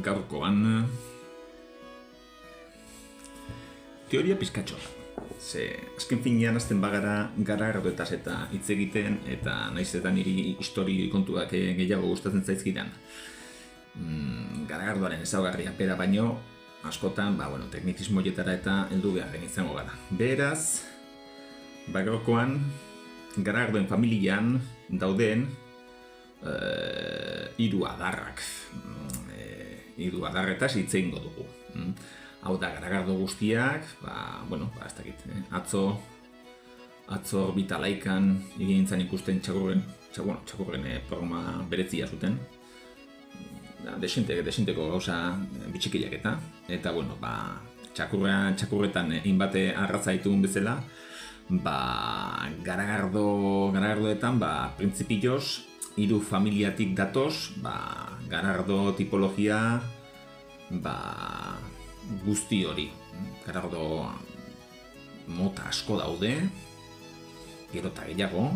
gaurkoan teoria pizkatxo. Ze, azken finean azten bagara garagardoetaz eta hitz egiten, eta naiz eta niri histori kontuak gehiago gustatzen zaizkidan. Garagardoaren ezaugarriak bera baino, askotan, teknizismo horietara eta heldu beharren izango gara. Beraz, gaurkoan garagardoen familian dauden hiru adarrak. Hiru adarretaz hitz egingo dugu. Hau da, garagardo guztiak, ez dakit, atzo orbitalaikan egin zen ikusten txakurren programa berezia zuten. Desenteko gauza bitxikileak eta txakurretan hainbate arratza ditugun bezala, garagardoetan, printzipioz, hiru familiatik datoz, garagardo tipologia, guzti hori. Garagardo mota asko daude, gero eta gehiago,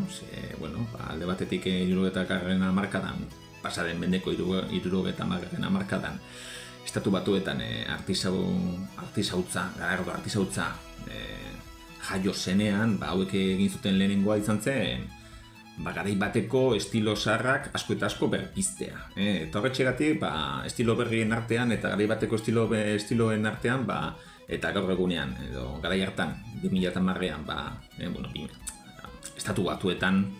alde batetik 70. hamarkadan, pasaden mendeko 70. hamarkadan, Estatu Batuetan garagardo artisautza jaio zenean, hauek egin zuten lehenengoa izan zen, garai bateko estilo zaharrak asko eta asko berpiztea. Eta horretxegatik, estilo berrien artean eta garai bateko estiloen artean, eta gaur egunean, edo garai hartan, 2010an, Estatu Batuetan,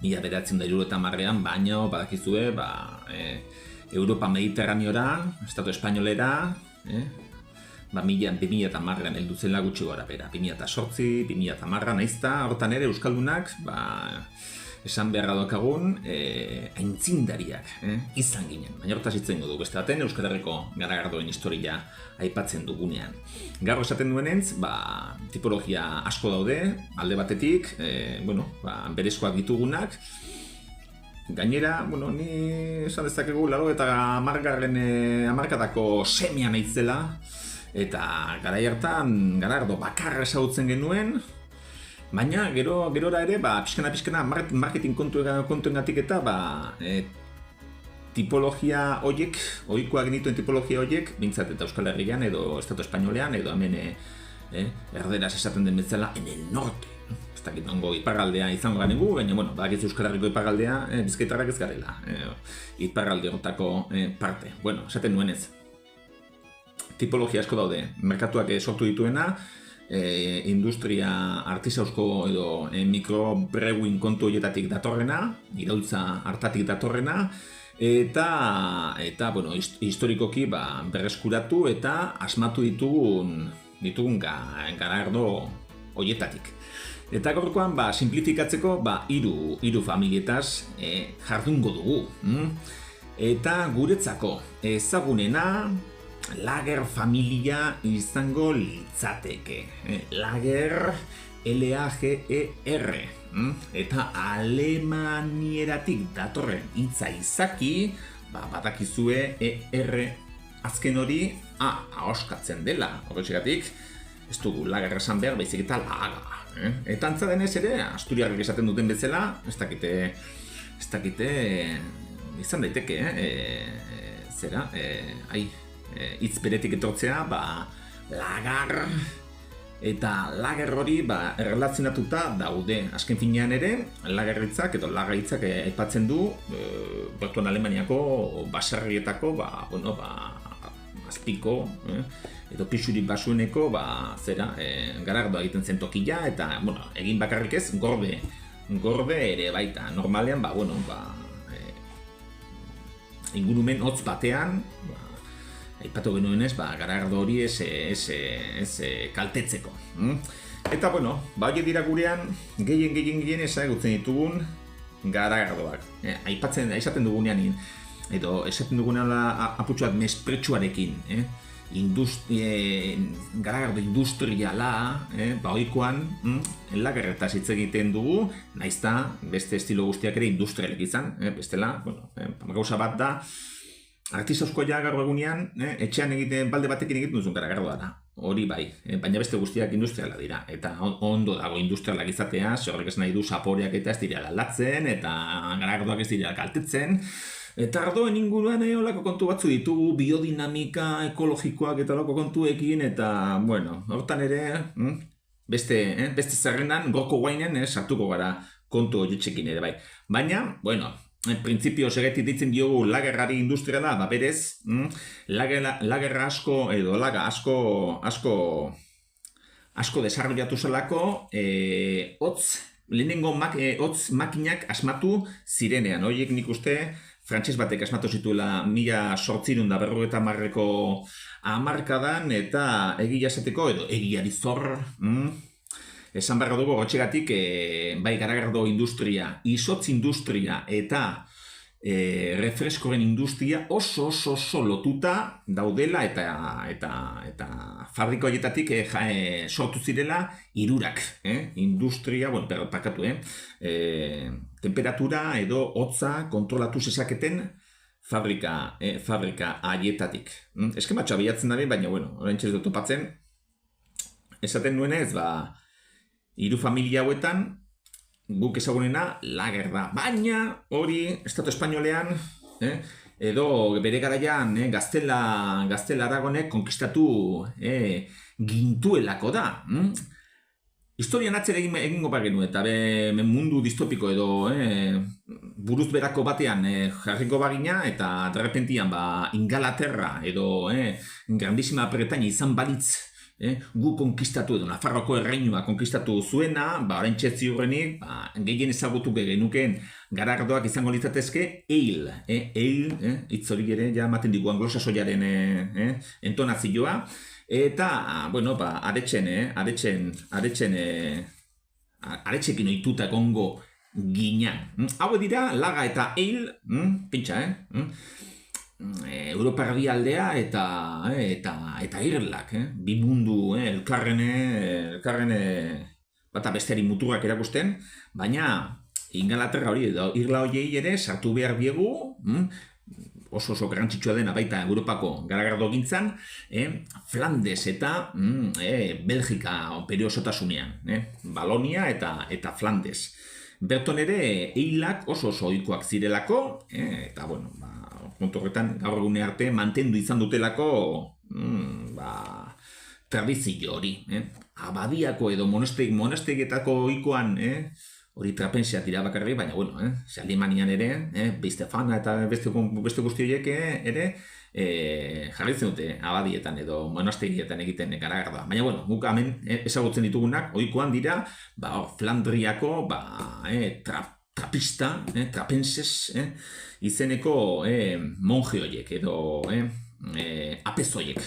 1970an, baino, badakizue, Europa Mediterraneora, Estatu Espainolera, 2010an heldu zela gutxi gora bera, 2008, 2010, naizta, hortan ere Euskaldunak, esan beharra daukagun, aintzindariak izan ginen. Baina hortaz hitzen dugu, beste baten Euskal Herriko garagardoen historia aipatzen dugunean. Gaur esaten duenentz, tipologia asko daude, alde batetik, berezkoak ditugunak. Gainera, ni esan dezakegu, 80. semea naitzela, eta garai hartan garagardo bakarra ezagutzen genuen, baina gerora ere, pixkana marketing kontuengatik eta tipologia horiek, ohikoak genituen tipologia horiek, bintzat eta Euskal Herrian edo Estatu Espainolean edo hemen erderaz esaten den bezala, en el norte. Ez dakit nongo iparraldea izango ganegu, baina, badakitzu Euskal Herriko iparraldea, bizkaitarrak ez garela, iparralde hortako parte. Esaten nuenez, tipologia asko daude, merkatuak sortu dituena, industria artisausko edo mikrobrewing kontu horietatik datorrena, iraultza hartatik datorrena, eta historikoki berreskuratu eta asmatu ditugun garagardo horietatik. Eta gaurkoan, simplifikatzeko, hiru familietaz jardungo dugu. Eta guretzako ezagunena, Lager familia izango litzateke. Lager, L-A-G-E-R. Eta alemanieratik datorren hitza izaki, badakizue E-R azken hori ahoskatzen dela. Horretxegatik, ez dugu lager esan behar, baizik eta laga. Eta antza denez ere, asturiarrek esaten duten bezala, ez dakite, izan daiteke, hitz beretik etortzea, lagar, eta lager hori erlazionatuta daude. Azken finean ere, lagerritzak edo lagaritzak aipatzen du bertuan Alemaniako baserrietako, azpiko, edo pixurik basueneko, garagardoa egiten zen tokia, eta, egin bakarrik ez, gorde ere baita. Normalean, ingurumen hotz batean, aipatu genuenez, garagardo hori ez kaltetzeko. Eta, horiek dira gurean, gehien ezagutzen ditugun garagardoak. Aipatzen dugunean, edo esaten dugunean aputxoat mespretsuarekin, garagardo industriala, ohikoan, lagerretaz hitz egiten dugu, naizta beste estilo guztiak ere industrialek izan, bestela, gauza bat da, artisauskoia gaur egunean, etxean egiten balde batekin egiten duzun garagardoa da. Hori bai, baina beste guztiak industriala dira. Eta ondo dago industrialak izatea, horrek ez nahi du zaporeak eta ez dira aldatzen, eta garagardoak ez dira kaltetzen. Eta ardoen inguruan olako kontu batzu ditugu, biodinamika, ekologikoak eta olako kontuekin, eta, bueno, hortan ere, beste zerrendan, goko guainen, sartuko gara kontu horietxekin ere, bai. Baina, bueno, en principio segetik ditzen diogu lagerrari industriala, da berez, lagerra asko, edo laga asko desarrollatu zelako, lehenengo hotz makinak asmatu zirenean. Horiek nik uste, frantses batek asmatu zituela 1850ko hamarkadan, eta egia esateko, edo egiari zor, esan beharra dugu hortxegatik, bai garagardo industria, izotz industria eta refreskoren industria oso lotuta daudela eta fabriko horietatik sortu zirela hirurak, industria, bueno, parkatu, temperatura edo hotza kontrolatu zezaketen fabrika haietatik. Eskematxoa bilatzen dabe, baina, bueno, orain txez dut topatzen, esaten nuenez, hiru familia hauetan, guk ezagunena lager da. Baina hori, Estatu Espainolean, edo bere garaian Gaztela Aragonek konkistatu gintuelako da. Historian atzera egingo bagenu eta mundu distopiko edo buruz berako batean jarriko bagina eta derrepentian Ingalaterra edo Grandísima Bretaña izan balitz gu konkistatu edo Nafarroko erreinua konkistatu zuena, orain txetzi horrenik, gehien ezagutu genukeen garagardoak izango litzatezke ale, hitz hori ere ja ematen digu anglosaxoiaren entonazioa, eta, bueno, aretxekin ohituta egongo ginean. Hau dira, laga eta ale, pintxa, Europa erdialdea eta Irlak, bi mundu elkarren bata besteari muturrak erakusten, baina Ingalaterra hori edo Irla horiei ere sartu behar diegu, oso garrantzitsua dena baita Europako garagardo gintzan, Flandes eta Belgika periosotasunean, Balonia eta Flandes. Berton ere eilak oso ohikoak zirelako, eta bueno, kontu horretan gaur egune arte mantendu izan dutelako tradizio hori. Abadiako edo monastegietako ohikoan hori trapensiak dira bakarrik, baina bueno, Alemanian ere, Beistefana eta beste guzti horiek ere jarritzen dute abadietan edo monastegietan egiten garagardoa. Baina bueno, guk hemen ezagutzen ditugunak ohikoan dira, Flandriako trapista, trapenses, izeneko monje horiek edo apez horiek.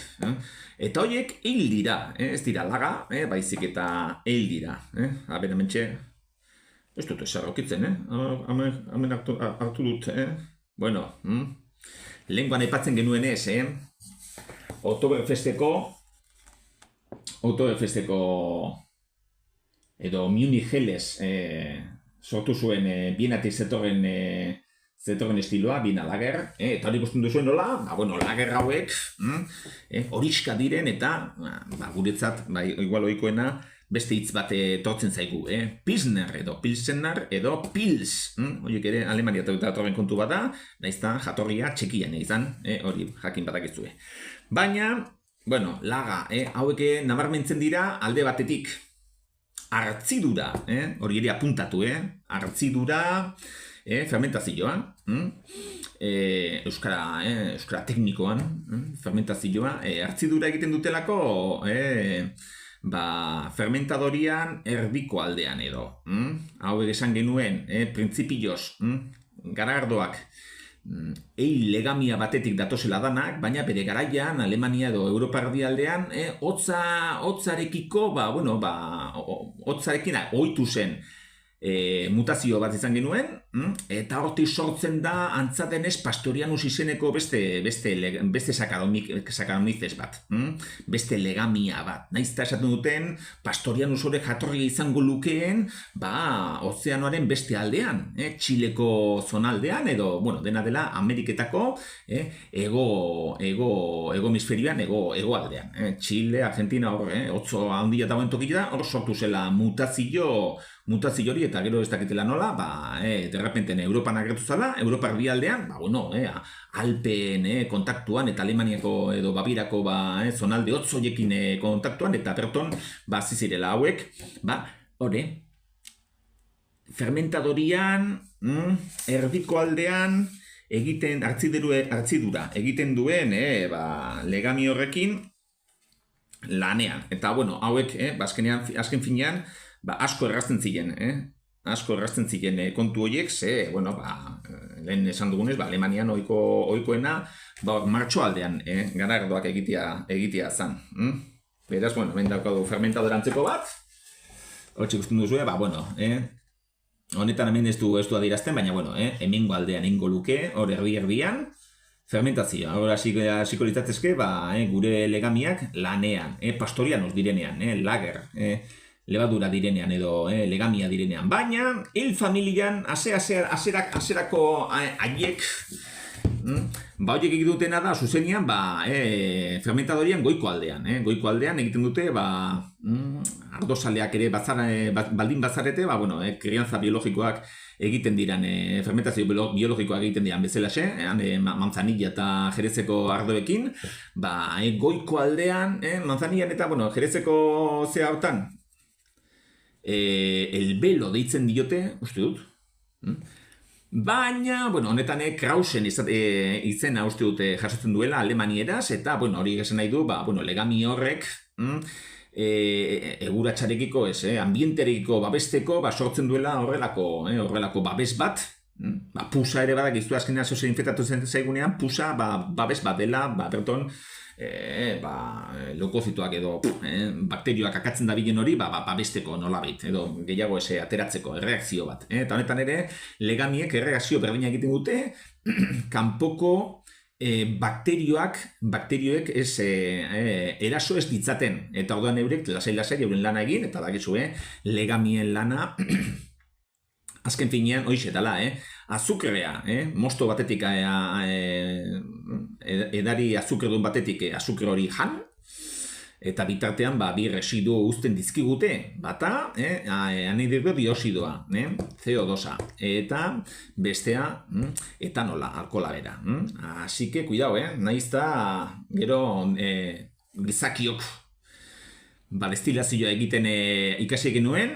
Eta horiek hil dira, ez dira laga, baizik eta hil dira. Haben hementxe, ez dut esan aukitzen, hemen hartu dut. Bueno, lehenkoan aipatzen genuen ez, Oktoberfesteko edo Munich Helles sortu zuen bienatik zetorren estiloa, biena lager, eta hori ikusten duzuen nola, lager hauek horiska diren eta guretzat, igual ohikoena, beste hitz bat etortzen zaigu, Pilsner edo Pilsener edo Pils, horiek ere Alemania eta datorren kontu bada, naizta jatorria Txekian izan, hori jakin badakizue. Baina, bueno, laga, hauek nabarmentzen dira alde batetik, hartzidura, hori ere apuntatu, hartzidura, fermentazioa, euskara teknikoan, fermentazioa, hartzidura egiten dutelako, fermentadorian erdiko aldean edo. Hau esan genuen, printzipioz, garagardoak legamia batetik datozela danak, baina bere garaian, Alemania edo Europa erdialdean, hotzarekiko, hotzarekin ohitu zen mutazio bat izan genuen, eta hortik sortzen da antzadenez Pastorianus izeneko beste saccharomyces bat, beste legamia bat. Naizta esaten duten Pastorianus horrek jatorria izango lukeen, ozeanoaren beste aldean, Txileko zonaldean, edo, dena dela Ameriketako ego hemisferioan, ego aldean. Txile, Argentina hor, otzo handia dagoen tokila, hor sortu zela mutazio hori, eta gero ez dakitela nola, derrepenten Europan agertu zala, Europa erdialdean, bueno, Alpen kontaktuan, eta Alemaniako edo Bavirako zonalde hotzoiekin kontaktuan, eta berton, zizirela hauek, hori, fermentadorian, erdiko aldean, egiten, hartzidura, egiten duen, legami horrekin, lanean. Eta, hauek, azken finean, asko errazten ziren, kontu horiek, lehen esan dugunez, Alemanian ohikoena, martxo aldean, garagardoak egitea zan. Beraz, behin daukadu fermentadorantzeko bat, hor txikusten duzue, honetan hemen ez du adierazten, baina, hemengo aldean ingo luke, hor erdian, fermentazioa. Hor hasiko litzateke, gure legamiak lanean, pastorianos direnean, lager, lebadura direnean edo legamia direnean. Baina, hil familian, aserako haiek, horiek egitutena da, zuzenian, fermentadorian goiko aldean. Goiko aldean egiten dute, ardozaleak ere baldin bazarete, krianza biologikoak egiten diran, fermentazio biologikoak egiten diran bezalaxe, manzanilla eta jerezeko ardoekin, goiko aldean, manzanillan eta, jerezeko zea hortan, elbelo deitzen diote, uste dut, baina, honetan Krausen izena uste dute jasotzen duela alemanieraz, eta, hori esan nahi du, legami horrek, eguratxarekiko, ambienterekiko babesteko, sortzen duela horrelako babes bat, pusa ere badak iztu azkenean zoze infektatu zaigunean, pusa babes bat dela, berton, leukozitoak edo bakterioak akatzen dabilen hori, babesteko nolabait, edo gehiago ateratzeko, erreakzio bat. Eta honetan ere, legamiek erreakzio berdina egiten dute, kanpoko bakterioek eraso ez ditzaten, eta orduan eurek lasai euren lana egin, eta dakizue, legamien lana, azken finean, hoxe dela, azukrea, mosto batetik, edari azukredun batetik azukre hori jan, eta bitartean bi residu uzten dizkigute, bata, anhidro diosidoa, CO2, eta bestea, etanola, alkohola bera. Así que, cuidado, naizta, gero, gizakiok, destilazioa egiten ikasi egin nuen,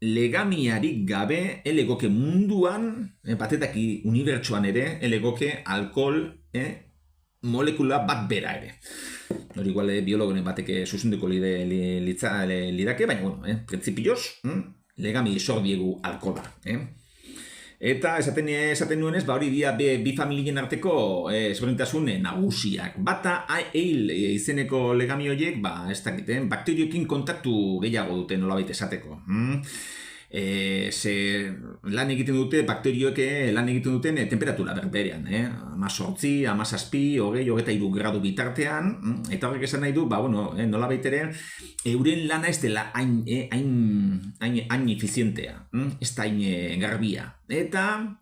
legamiarik gabe, elegoke munduan, batetaki unibertsuan ere, elegoke alkohol molekula bat bera ere. Hori igual biologonen batek zuzenduko lidake, baina, printzipioz, legami sor diegu alkohola. Eta esaten nuenez, hori dia bi familien arteko ezberdintasun nagusiak. Bata, eil izeneko legami horiek, ez dakiten, bakterioekin kontaktu gehiago dute nolabait esateko. Lan egiten dute, bakterioek lan egiten duten temperatura berberean. 18, 17, 23 gradu bitartean, eta horrek esan nahi du, nolabait ere, euren lana ez dela hain efizientea, ez da hain garbia. Eta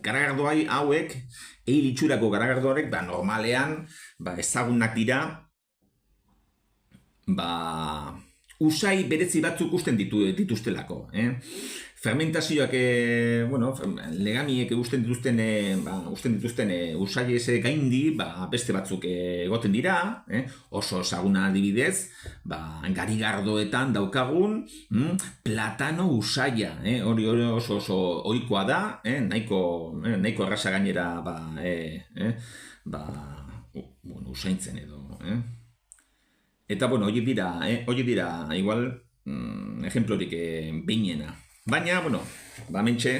garagardo hauek, eil itxurako garagardo horrek, normalean, ezagunak dira, usai berezi batzuk usten dituztelako. Fermentazioak, legamiek usten dituzten usai ez gaindi, beste batzuk egoten dira, oso ezaguna adibidez, garigardoetan daukagun, platano usaia, hori oso ohikoa da, nahiko erraza gainera, usaintzen edo, Eta, horiek dira, igual, ejemplorik behinena. Baina, mentxe,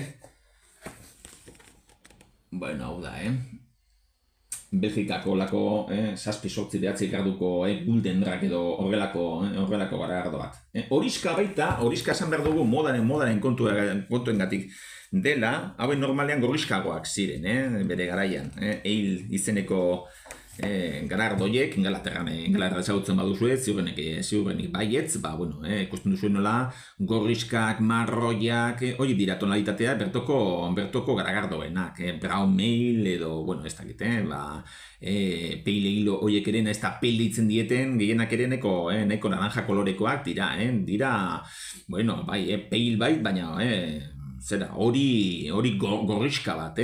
hau da, Belgikako lako, 7-8 graduko guldenrak edo horrelako garagardo bat. Horiska baita, horiska esan behar dugu modaren kontuengatik dela, hauen normalean gorriskagoak ziren, bere garaian, eil izeneko garagardoiek, Ingalaterran ezagutzen baduzue, ziurrenik baietz, ikusten duzuen nola, gorriskak, marroiak, hori dira tonalitatea bertoko garagardoenak, brown male edo, ez dakit, peile hilo horiek ere, ez da peile ditzen dieten, gehienak ere nahiko naranja kolorekoak dira, peil bai, baina zera, hori gorriska bat,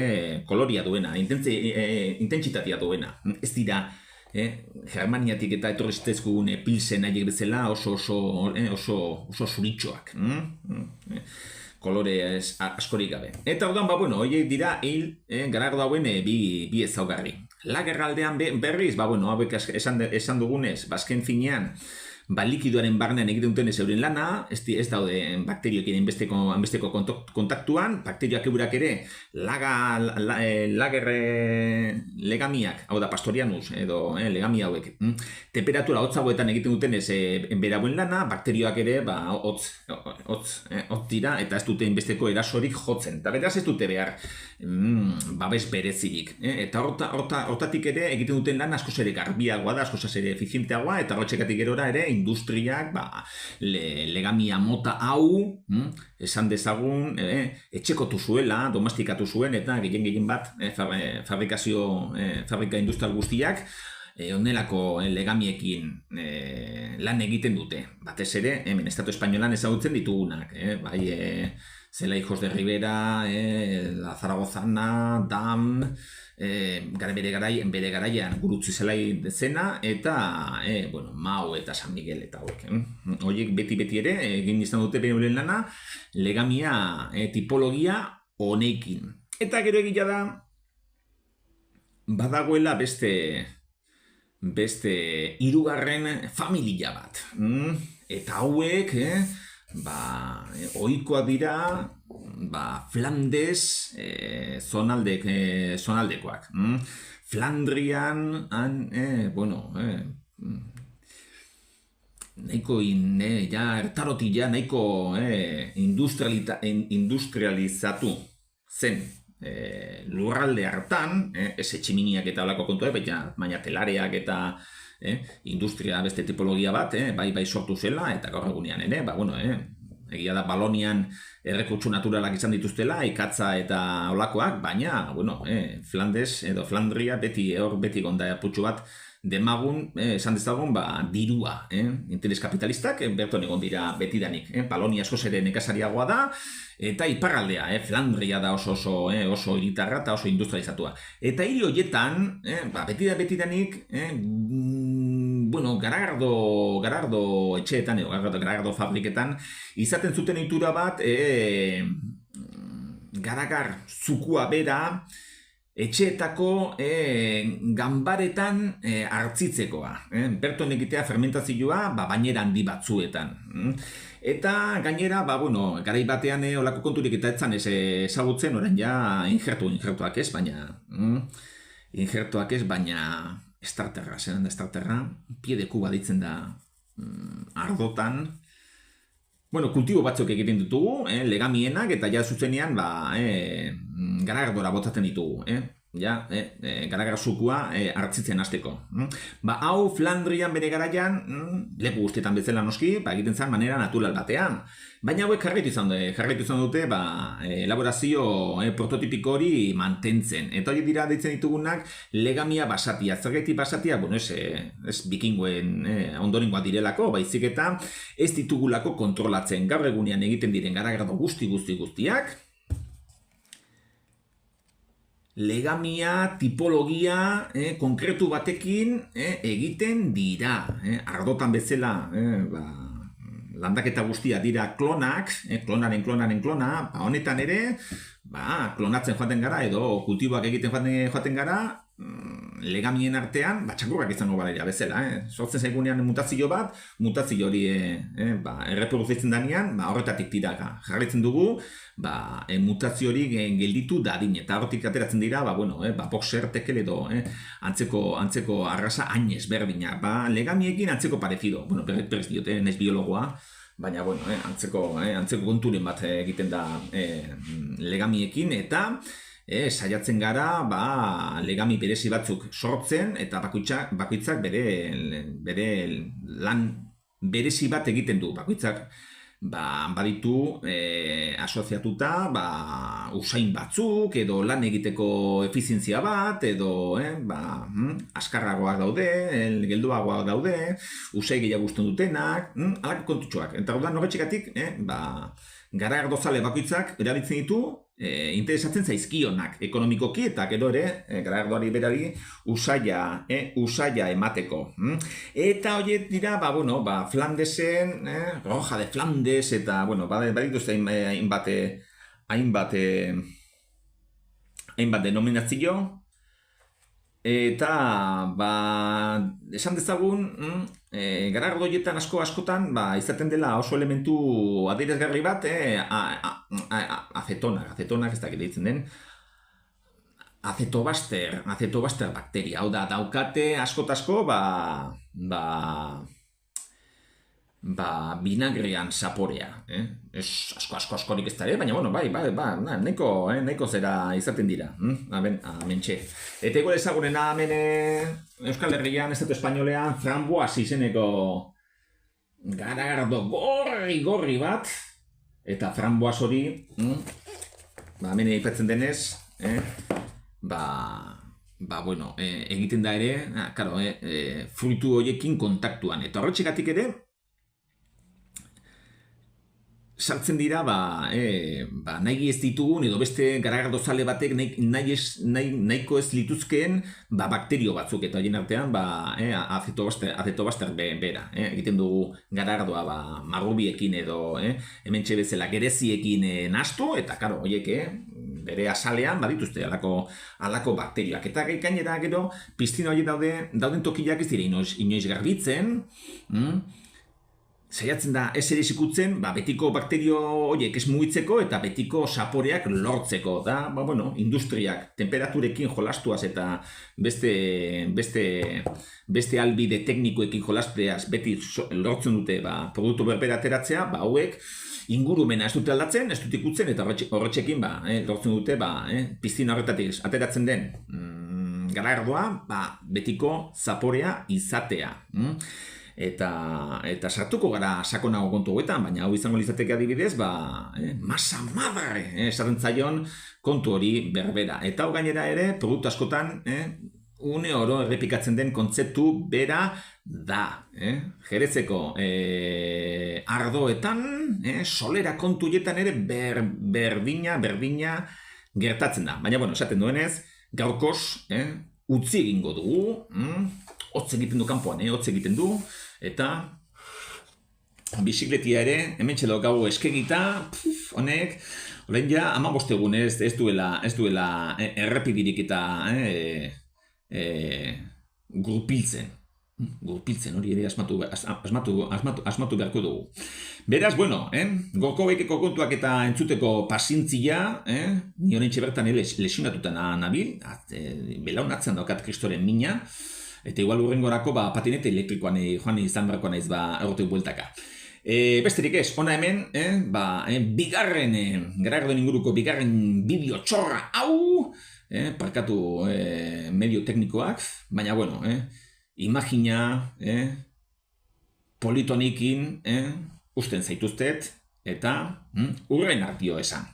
koloria duena, intentsitatea duena. Ez dira, Germaniatik eta etorri zitezkun pilsen haiek bezala oso zuritxoak. Kolore askorik gabe. Eta orduan, horiek dira Garagardo hauen bi ezaugarri. Lagerraldean berriz, hauek esan dugunez, azken finean, likidoaren barnean egiten duten ez euren lana, ez daude bakterioekin hainbesteko kontaktuan, bakterioak eurak ere lager legamiak, hau da pastorianus edo legamia hauek, temperatura hotzagoetan egiten duten ez berauen lana, bakterioak ere hotz dira eta ez dute hainbesteko erasorik jotzen, eta beraz ez dute behar babes berezirik. Eta hortatik ere egiten duten lan askoz ere garbiagoa da, askoz ere efizienteagoa, eta hortxekatik gerora ere industriak legamia mota hau esan dezagun etxekotu zuela, domestikatu zuen eta gehien bat fabrika industrial guztiak onelako legamiekin lan egiten dute. Batez ere, hemen Estatu Espainolan ezagutzen ditugunak, zela Hijos de Rivera, La Zaragozana, Dam, bere garaian Gurutze zelai dezena, eta Mau eta San Miguel eta hauek. Horiek beti ere, egin izan dute bere lana, legamia tipologia honekin. Eta gero egia da, badagoela beste hirugarren familia bat. Eta hauek, ohikoak dira Flandes zonaldekoak. Flandrian, nahiko ertarotik nahiko industrializatu zen lurralde hartan, ez etximiniak eta olako kontua, baina telareak eta industria beste tipologia bat, bai sortu zela, eta gaur egunean ere, egia da Balonian errekutsu naturalak izan dituztela, ikatza eta olakoak, baina, Flandes edo Flandria beti gonda putxu bat demagun, esan dezagun, dirua, interes kapitalistak, berton egon dira betidanik. Balonia askoz ere nekazariagoa da, eta iparraldea, Flandria da oso hiritarra eta oso industrializatua. Eta hiri horietan, betidanik, Garagardo etxeetan, Garagardo fabriketan, izaten zuten ohitura bat, garagar zukua bera, etxeetako ganbaretan hartzitzekoa. Berton egitea fermentazioa bainera handi batzuetan. Eta gainera, garai batean olako konturik eta etzan ezagutzen, orain ja injertuak ez, baina estarterra, zelan da estarterra, piedeku baditzen da ardotan. Kultibo batzuk egiten ditugu, legamienak, eta ja zuzenean garagardora botatzen ditugu. Garagar zukua hartzitzen hasteko. Hau Flandrian bere garaian, leku guztietan bezala noski, egiten zen manera natural batean. Baina hauek jarraitu izan dute elaborazio prototipiko hori mantentzen. Eta hori dira deitzen ditugunak legamia basatia. Zergatik basatia, ez bikingoen ondorengoa direlako, baizik eta ez ditugulako kontrolatzen. Gaur egunean egiten diren garagardo guztiak, legamia, tipologia, konkretu batekin egiten dira. Ardotan bezala, landaketa guztia dira klonak, klonaren klona, honetan ere, klonatzen joaten gara, edo kultiboak egiten joaten gara, legamien artean, txakurrak izango balera bezala. Sortzen zaigunean mutazio bat, mutazio hori erreproduzitzen danean, horretatik tiraka jarraitzen dugu, mutazio hori gelditu dadin, eta hortik ateratzen dira, boxer, tekel edo antzeko arrasa hainez berdina. Legamiekin antzeko parezido, berriz diote, naiz biologoa, baina, antzeko konturen bat egiten da legamiekin, eta saiatzen gara legami berezi batzuk sortzen, eta bakoitzak bere lan berezi bat egiten du. Bakoitzak baditu asoziatuta usain batzuk, edo lan egiteko efizientzia bat, edo askarragoak daude, gelduagoak daude, usai gehiago gusten dutenak, alako kontutxoak. Eta horretan horretxikatik, garagardozale bakoitzak erabiltzen ditu interesatzen zaizkionak ekonomikoki eta gero ere garagardoari berari usaia emateko. Eta horiek dira, Flandesen, Roja de Flandes, eta, badituzte hainbat denominazio, eta, esan dezagun, garagardo horietan askotan, izaten dela oso elementu adierazgarri bat, acetonak ez dakit deitzen den, acetobaster bakteria, hau da, daukate asko, vinagrean zaporea, ez askorik ez da ere, baina, nahiko zera izaten dira, amentxe. Eta ego ezagunena hemen Euskal Herrian, Estatu Espainolean, framboaz izeneko garagardo gorri bat, eta framboaz hori, hemen aipatzen denez, egiten da ere, fruitu horiekin kontaktuan. Eta horretxegatik ere, sartzen dira, nahi ez ditugun, edo beste garagardozale batek nahiko ez lituzkeen bakterio batzuk, eta horien artean acetobaster bera. Egiten dugu garagardoa marrubiekin edo hementxe bezala gereziekin nahastu, eta horiek bere azalean badituzte alako bakterioak. Eta gainera gero, piztina horiek dauden tokiak ez dira inoiz garbitzen, saiatzen da ez ere zikutzen, betiko bakterio horiek ez mugitzeko eta betiko saporeak lortzeko. Da, industriak temperaturekin jolastuaz eta beste albide teknikoekin jolasteaz beti lortzen dute produktu berbera ateratzea, hauek ingurumena ez dute aldatzen, ez dute ikutzen, eta horretxekin lortzen dute piztina horretatik ateratzen den garagardoa betiko zaporea izatea. Eta sartuko gara sakonago kontu hauetan, baina hau izango litzateke adibidez, masa madre esaten zaion kontu hori berbera. Eta hau gainera ere, produktu askotan, une oro errepikatzen den kontzeptu bera da. Jerezeko ardoetan, solera kontu hietan ere berdina gertatzen da. Baina, esaten duenez, gaurkoz, utzi egingo dugu, hotz egiten du kanpoan, hotz egiten du, eta bizikletia ere, hemen txelo gau eskegita, honek, orain ja, 15 egun ez duela errepidirik eta gurpiltzen hori ere asmatu beharko dugu. Beraz, goko bekeko kontuak eta entzuteko pasintzia, ni horrein bertan lesionatuta nabil, belaunatzen daukat kristoren mina, eta igual urrengorako patinete elektrikoan joan izan beharko naiz errotek bueltaka. Besterik ez, ona hemen, bigarren, garagardoen inguruko bigarren bideo txorra hau, parkatu medio teknikoak, baina, imagina, politonikin, usten zaituztet, eta urren artio esan.